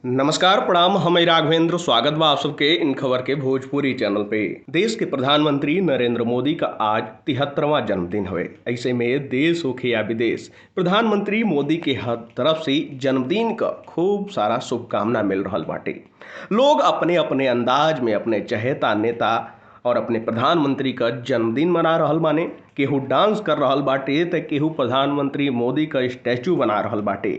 नमस्कार प्रणाम। हम राघवेंद्र स्वागत बा आप सबके इन खबर के भोजपुरी चैनल पे। देश के प्रधानमंत्री नरेंद्र मोदी का आज 73वां जन्मदिन हवे। ऐसे में देश होखे या विदेश, प्रधानमंत्री मोदी के हर तरफ से जन्मदिन का खूब सारा शुभकामना मिल रहल बाटे। लोग अपने अपने अंदाज में अपने चहेता नेता और अपने प्रधानमंत्री का जन्मदिन मना रहल बाने। केहू डांस कर रहल बाटे तो केहू प्रधानमंत्री मोदी का स्टैचू बना रहल बाटे।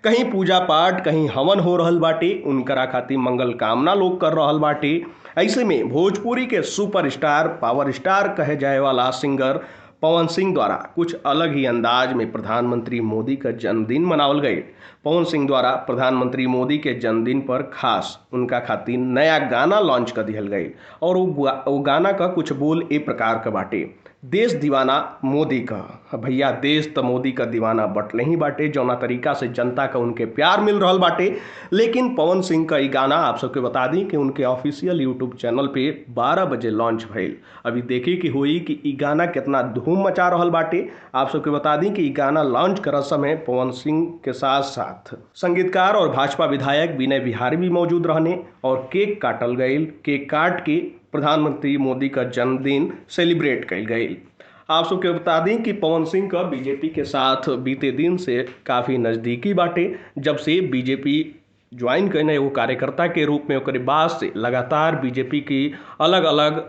कहीं पूजा पाठ, कहीं हवन हो रहल बाटे। उनकरा खातिर मंगल कामना लोग कर रहल बाटे। ऐसे में भोजपुरी के सुपरस्टार, पावर स्टार कहे जाए वाला सिंगर पवन सिंह द्वारा कुछ अलग ही अंदाज में प्रधानमंत्री मोदी का जन्मदिन मनावल गए। पवन सिंह द्वारा प्रधानमंत्री मोदी के जन्मदिन पर खास उनका खातिर नया गाना लॉन्च कर दिहल गई और वो गाना का कुछ बोल ए प्रकार का बाटे। देश दीवाना मोदी का, भैया देश तो मोदी का दीवाना बटले ही बाटे। जौना तरीका से जनता का उनके प्यार मिल रहल बाटे। लेकिन पवन सिंह का ये गाना आप सबके बता दी कि उनके ऑफिशियल यूट्यूब चैनल पे 12 बजे लॉन्च भइल। अभी देखे कि हुई कि ई गाना कितना धूम मचा रहल बाटे। आप सबके बता दी कि ई गाना लॉन्च करत समय पवन सिंह के साथ साथ संगीतकार और भाजपा विधायक विनय बिहारी भी मौजूद रहने और केक काटल गईल। केक काट के प्रधानमंत्री मोदी का जन्मदिन सेलिब्रेट कल गई। आप सबके बता दें कि पवन सिंह का बीजेपी के साथ बीते दिन से काफ़ी नज़दीकी बाटे। जब से बीजेपी ज्वाइन करने वो कार्यकर्ता के रूप में, ओकरे बाद से लगातार बीजेपी की अलग अलग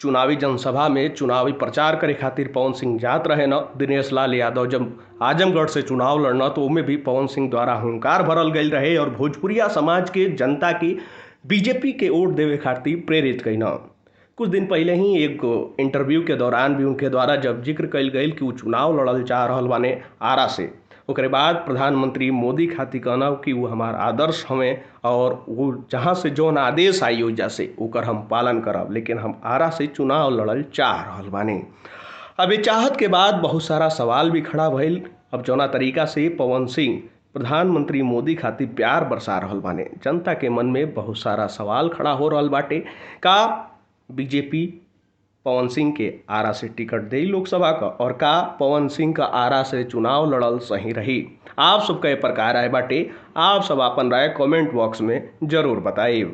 चुनावी जनसभा में चुनावी प्रचार करे खातिर पवन सिंह जात रहे न। दिनेश लाल यादव जब आजमगढ़ से चुनाव लड़ना तो उनमें भी पवन सिंह द्वारा हुंकार भरल गई रहे और भोजपुरिया समाज के जनता की बीजेपी के वोट देवे खातिर प्रेरित कईना। कुछ दिन पहले ही एक इंटरव्यू के दौरान भी उनके द्वारा जब जिक्र कल गई कि वो चुनाव लड़ल चाह रहल बाने आरा से, ओकरे बाद प्रधानमंत्री मोदी खातिर कहना कि वो हमार आदर्श हमें और वो जहाँ से जौन आदेश आई ओजा से ओकर हम पालन करब, लेकिन हम आरा से चुनाव लड़ल चाह रहल बाने। अब ये चाहत के बाद बहुत सारा सवाल भी खड़ा भइल। अब जौना तरीका से पवन सिंह प्रधानमंत्री मोदी खातिर प्यार बरसा रहल बाने, जनता के मन में बहुत सारा सवाल खड़ा हो रहल बाटे। का बीजेपी पवन सिंह के आरा से टिकट दे लोकसभा का, और का पवन सिंह का आरा से चुनाव लड़ल सही रही? आप सबका ये प्रकार आए बाटे। आप सब अपन राय कमेंट बॉक्स में जरूर बताइए।